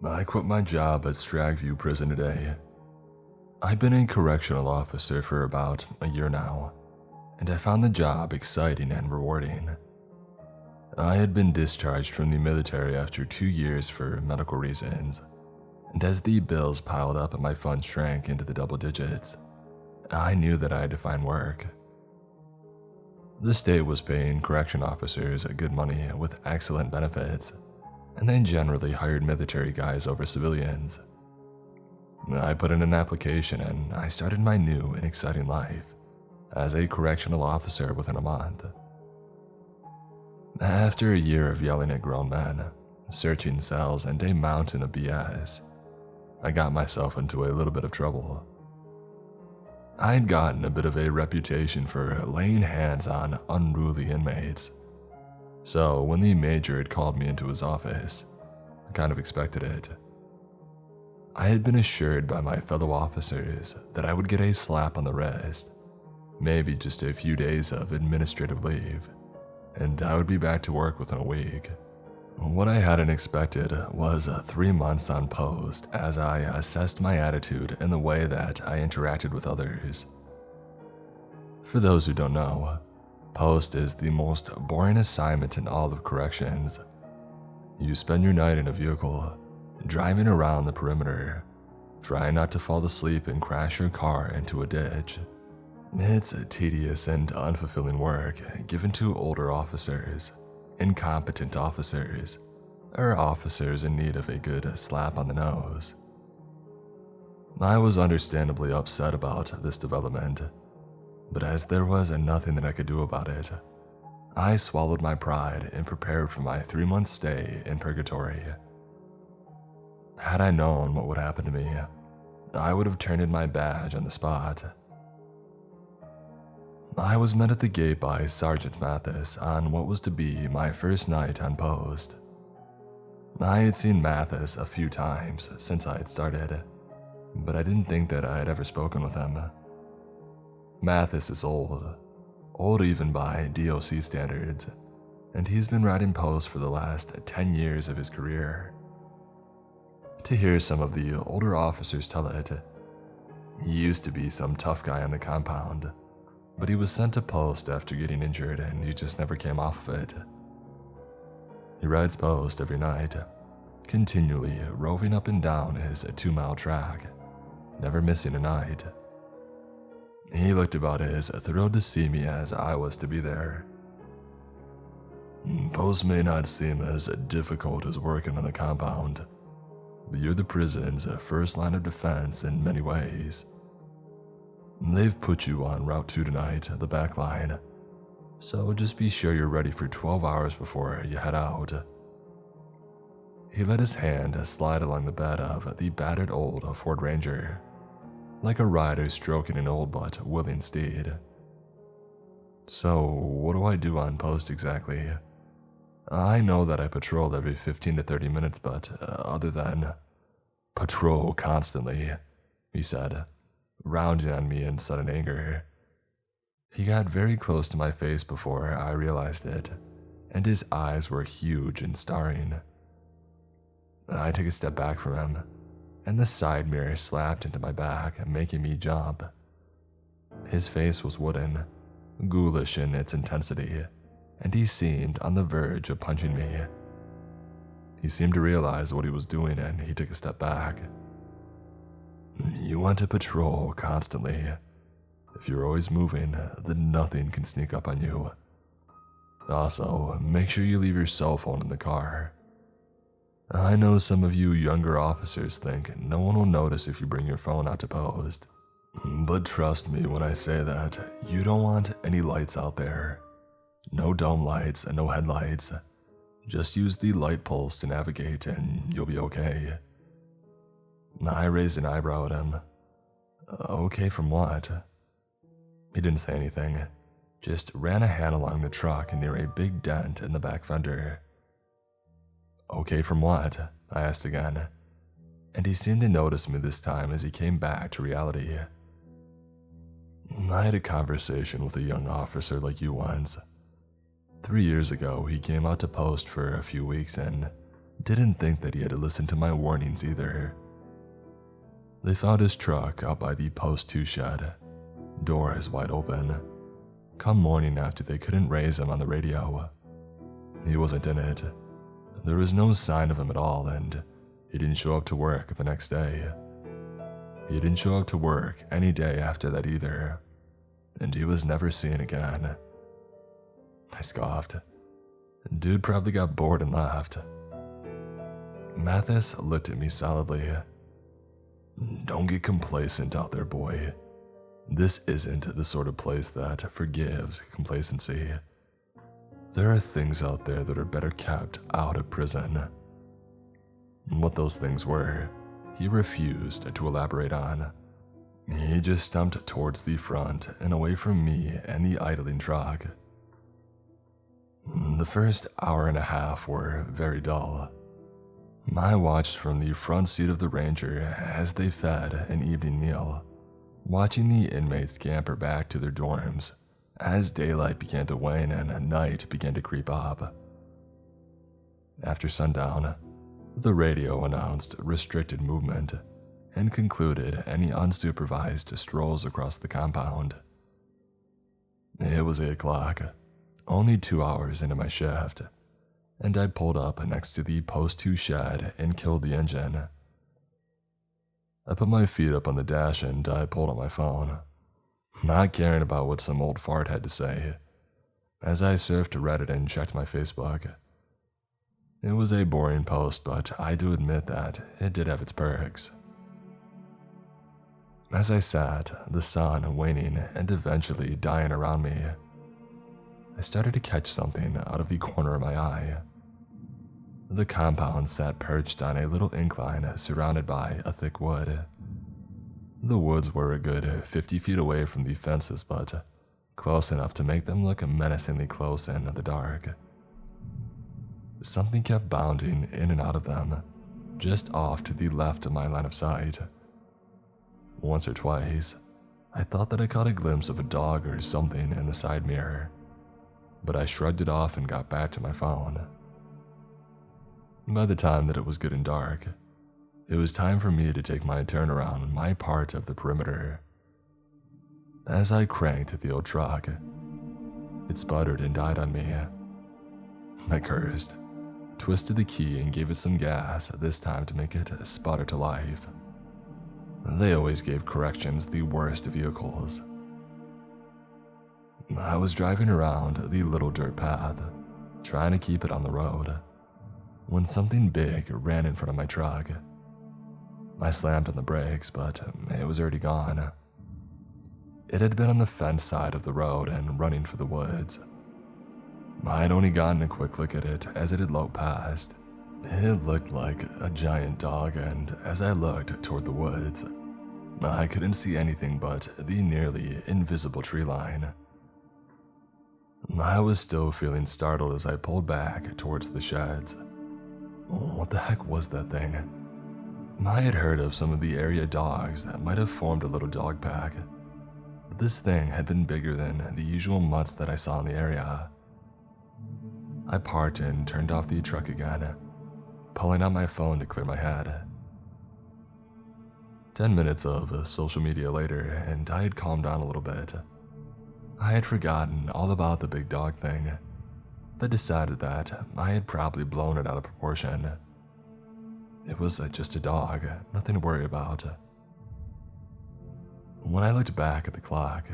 I quit my job at Stragview prison today. I've been a correctional officer for about a year now, and I found the job exciting and rewarding. I had been discharged from the military after 2 years for medical reasons, and as the bills piled up and my funds shrank into the double digits, I knew that I had to find work. The state was paying correction officers good money with excellent benefits, and they generally hired military guys over civilians. I put in an application and I started my new and exciting life as a correctional officer within a month. After a year of yelling at grown men, searching cells, and a mountain of BS, I got myself into a little bit of trouble. I had gotten a bit of a reputation for laying hands on unruly inmates, so when the major had called me into his office, I kind of expected it. I had been assured by my fellow officers that I would get a slap on the wrist, maybe just a few days of administrative leave, and I would be back to work within a week. What I hadn't expected was 3 months on post as I assessed my attitude and the way that I interacted with others. For those who don't know, post is the most boring assignment in all of corrections. You spend your night in a vehicle, driving around the perimeter, trying not to fall asleep and crash your car into a ditch. It's a tedious and unfulfilling work given to older officers, incompetent officers, or officers in need of a good slap on the nose. I was understandably upset about this development, but as there was nothing that I could do about it, I swallowed my pride and prepared for my 3-month stay in purgatory. Had I known what would happen to me, I would have turned in my badge on the spot. I was met at the gate by Sergeant Mathis on what was to be my first night on post. I had seen Mathis a few times since I had started, but I didn't think that I had ever spoken with him. Mathis is old even by DOC standards, and he's been riding post for the last 10 years of his career. To hear some of the older officers tell it, he used to be some tough guy on the compound, but he was sent to post after getting injured and he just never came off of it. He rides post every night, continually roving up and down his 2-mile track, never missing a night. He looked about as thrilled to see me as I was to be there. Post may not seem as difficult as working on the compound, but you're the prison's first line of defense in many ways. They've put you on Route 2 tonight, the back line, so just be sure you're ready for 12 hours before you head out. He let his hand slide along the bed of the battered old Ford Ranger, like a rider stroking an old but willing steed. So, what do I do on post exactly? I know that I patrol every 15 to 30 minutes, but other than patrol constantly, he said, rounding on me in sudden anger. He got very close to my face before I realized it, and his eyes were huge and staring. I took a step back from him, and the side mirror slapped into my back, making me jump. His face was wooden, ghoulish in its intensity, and he seemed on the verge of punching me. He seemed to realize what he was doing, and he took a step back. You want to patrol constantly. If you're always moving, then nothing can sneak up on you. Also, make sure you leave your cell phone in the car. I know some of you younger officers think no one will notice if you bring your phone out to post, but trust me when I say that you don't want any lights out there. No dome lights and no headlights. Just use the light pulse to navigate and you'll be okay. I raised an eyebrow at him. Okay from what? He didn't say anything, just ran a hand along the truck near a big dent in the back fender. Okay from what? I asked again, and he seemed to notice me this time as he came back to reality. I had a conversation with a young officer like you once. 3 years ago, he came out to post for a few weeks and Didn't think that he had to listen to my warnings either. They found his truck out by the Post 2 shed. Door is wide open. Come morning after they couldn't raise him on the radio. He wasn't in it. There was no sign of him at all, and he didn't show up to work the next day. He didn't show up to work any day after that either, and he was never seen again. I scoffed. Dude probably got bored and left. Mathis looked at me solidly. Don't get complacent out there, boy. This isn't the sort of place that forgives complacency. There are things out there that are better kept out of prison. What those things were, he refused to elaborate on. He just stumped towards the front and away from me and the idling truck. The first hour and a half were very dull. I watched from the front seat of the Ranger as they fed an evening meal, watching the inmates scamper back to their dorms as daylight began to wane and night began to creep up. After sundown, the radio announced restricted movement and concluded any unsupervised strolls across the compound. It was 8 o'clock, only 2 hours into my shift, and I pulled up next to the Post 2 shed and killed the engine. I put my feet up on the dash and I pulled out my phone, not caring about what some old fart had to say, as I surfed Reddit and checked my Facebook. It was a boring post, but I do admit that it did have its perks. As I sat, the sun waning and eventually dying around me, I started to catch something out of the corner of my eye. The compound sat perched on a little incline surrounded by a thick wood. The woods were a good 50 feet away from the fences, but close enough to make them look menacingly close in the dark. Something kept bounding in and out of them, just off to the left of my line of sight. Once or twice, I thought that I caught a glimpse of a dog or something in the side mirror, but I shrugged it off and got back to my phone. By the time that it was good and dark, it was time for me to take my turn around my part of the perimeter. As I cranked the old truck, it sputtered and died on me. I cursed, twisted the key and gave it some gas, this time to make it sputter to life. They always gave corrections the worst vehicles. I was driving around the little dirt path, trying to keep it on the road, when something big ran in front of my truck. I slammed on the brakes, but it was already gone. It had been on the fence side of the road and running for the woods. I had only gotten a quick look at it as it had loped past. It looked like a giant dog, and as I looked toward the woods, I couldn't see anything but the nearly invisible tree line. I was still feeling startled as I pulled back towards the sheds. What the heck was that thing? I had heard of some of the area dogs that might have formed a little dog pack, but this thing had been bigger than the usual mutts that I saw in the area. I parked and turned off the truck again, pulling out my phone to clear my head. 10 minutes of social media later, and I had calmed down a little bit. I had forgotten all about the big dog thing, but decided that I had probably blown it out of proportion. It was just a dog, nothing to worry about. When I looked back at the clock,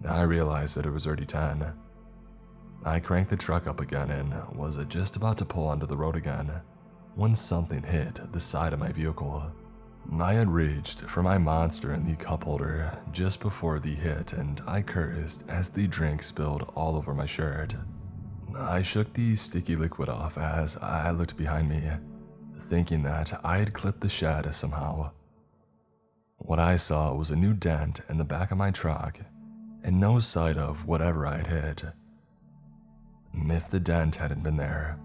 I realized that it was already 10. I cranked the truck up again and was just about to pull onto the road again when something hit the side of my vehicle. I had reached for my monster in the cup holder just before the hit, and I cursed as the drink spilled all over my shirt. I shook the sticky liquid off as I looked behind me, thinking that I had clipped the shed somehow. What I saw was a new dent in the back of my truck and no sight of whatever I had hit. If the dent hadn't been there,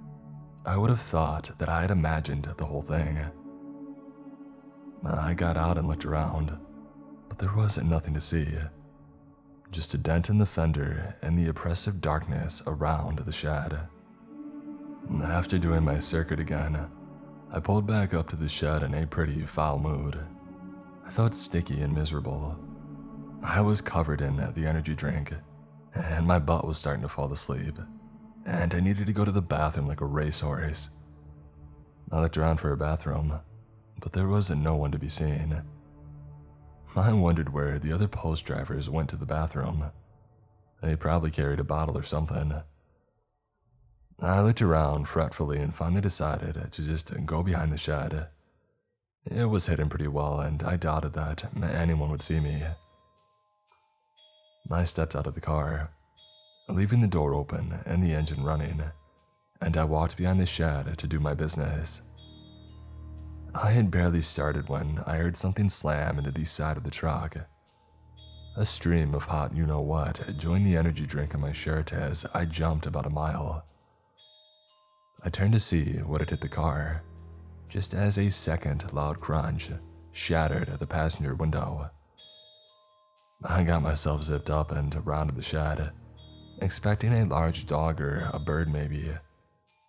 I would have thought that I had imagined the whole thing. I got out and looked around, but there wasn't nothing to see. Just a dent in the fender and the oppressive darkness around the shed. After doing my circuit again, I pulled back up to the shed in a pretty foul mood. I felt sticky and miserable. I was covered in the energy drink, and my butt was starting to fall asleep, and I needed to go to the bathroom like a racehorse. I looked around for a bathroom, but there was no one to be seen. I wondered where the other post drivers went to the bathroom. They probably carried a bottle or something. I looked around fretfully and finally decided to just go behind the shed. It was hidden pretty well, and I doubted that anyone would see me. I stepped out of the car, leaving the door open and the engine running, and I walked behind the shed to do my business. I had barely started when I heard something slam into the side of the truck. A stream of hot you-know-what joined the energy drink in my shirt as I jumped about a mile. I turned to see what had hit the car, just as a second loud crunch shattered the passenger window. I got myself zipped up and rounded the shed, expecting a large dog or a bird maybe,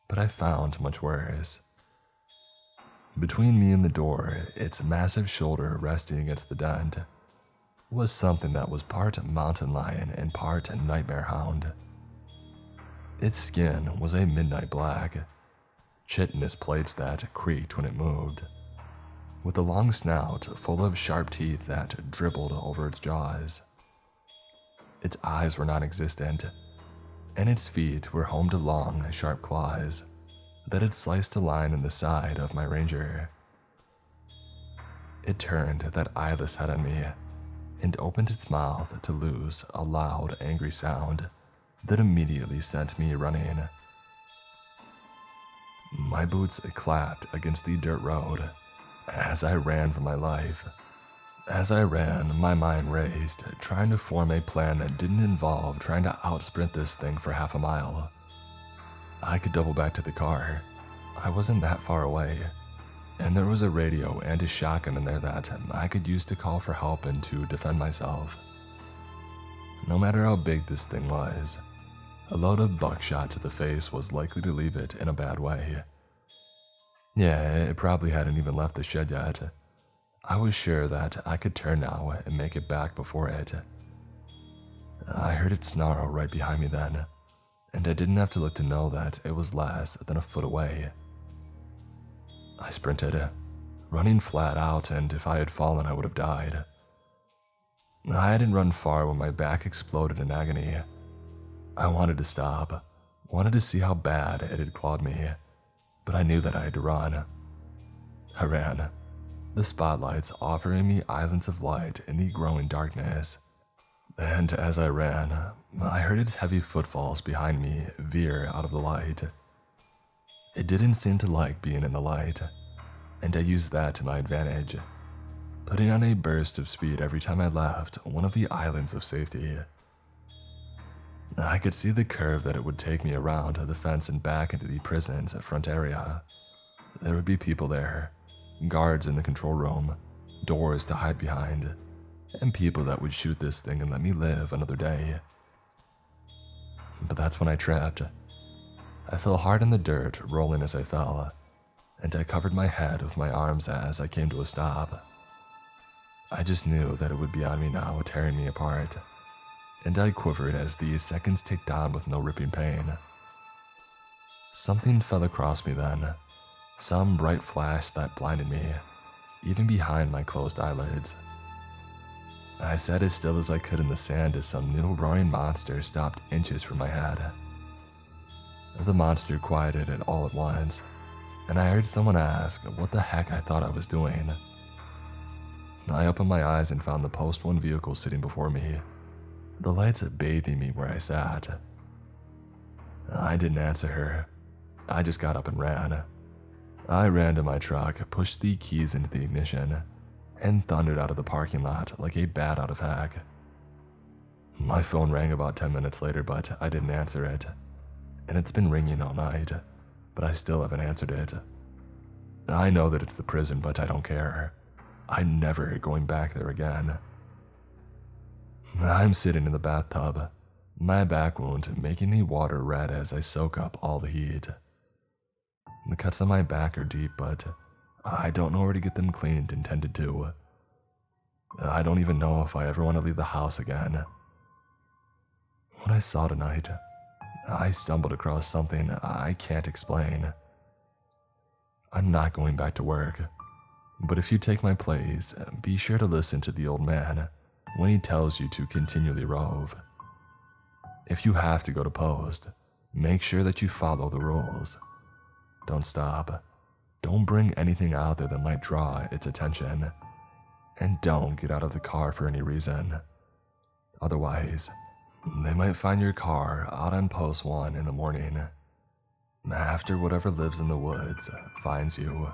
but I found much worse. Between me and the door, its massive shoulder resting against the dent, was something that was part mountain lion and part nightmare hound. Its skin was a midnight black, chitinous plates that creaked when it moved, with a long snout full of sharp teeth that dribbled over its jaws. Its eyes were non-existent, and its feet were home to long, sharp claws that had sliced a line in the side of my Ranger. It turned that eyeless head on me and opened its mouth to loose a loud, angry sound that immediately sent me running. My boots clapped against the dirt road as I ran for my life. As I ran, my mind raced, trying to form a plan that didn't involve trying to outsprint this thing for half a mile. I could double back to the car. I wasn't that far away, and there was a radio and a shotgun in there that I could use to call for help and to defend myself. No matter how big this thing was, a load of buckshot to the face was likely to leave it in a bad way. Yeah, it probably hadn't even left the shed yet. I was sure that I could turn now and make it back before it. I heard it snarl right behind me then, and I didn't have to look to know that it was less than a foot away. I sprinted, running flat out, and if I had fallen I would have died. I hadn't run far when my back exploded in agony. I wanted to stop, wanted to see how bad it had clawed me, but I knew that I had to run. I ran, the spotlights offering me islands of light in the growing darkness. And as I ran, I heard its heavy footfalls behind me veer out of the light. It didn't seem to like being in the light, and I used that to my advantage, putting on a burst of speed every time I left one of the islands of safety. I could see the curve that it would take me around the fence and back into the prison's front area. There would be people there, guards in the control room, doors to hide behind, and people that would shoot this thing and let me live another day. But that's when I tripped. I fell hard in the dirt, rolling as I fell, and I covered my head with my arms as I came to a stop. I just knew that it would be on me now, tearing me apart, and I quivered as the seconds ticked on with no ripping pain. Something fell across me then, some bright flash that blinded me, even behind my closed eyelids. I sat as still as I could in the sand as some new roaring monster stopped inches from my head. The monster quieted it all at once, and I heard someone ask what the heck I thought I was doing. I opened my eyes and found the Post 1 vehicle sitting before me, the lights bathing me where I sat. I didn't answer her. I just got up and ran. I ran to my truck, pushed the keys into the ignition, and thundered out of the parking lot like a bat out of heck. My phone rang about 10 minutes later, but I didn't answer it. And it's been ringing all night, but I still haven't answered it. I know that it's the prison, but I don't care. I'm never going back there again. I'm sitting in the bathtub, my back wound making the water red as I soak up all the heat. The cuts on my back are deep, but I don't know where to get them cleaned and tended to. I don't even know if I ever want to leave the house again. What I saw tonight, I stumbled across something I can't explain. I'm not going back to work, but if you take my place, be sure to listen to the old man when he tells you to continually rove. If you have to go to post, make sure that you follow the rules. Don't stop. Don't bring anything out there that might draw its attention. And don't get out of the car for any reason. Otherwise, they might find your car out on post 1 in the morning, after whatever lives in the woods finds you.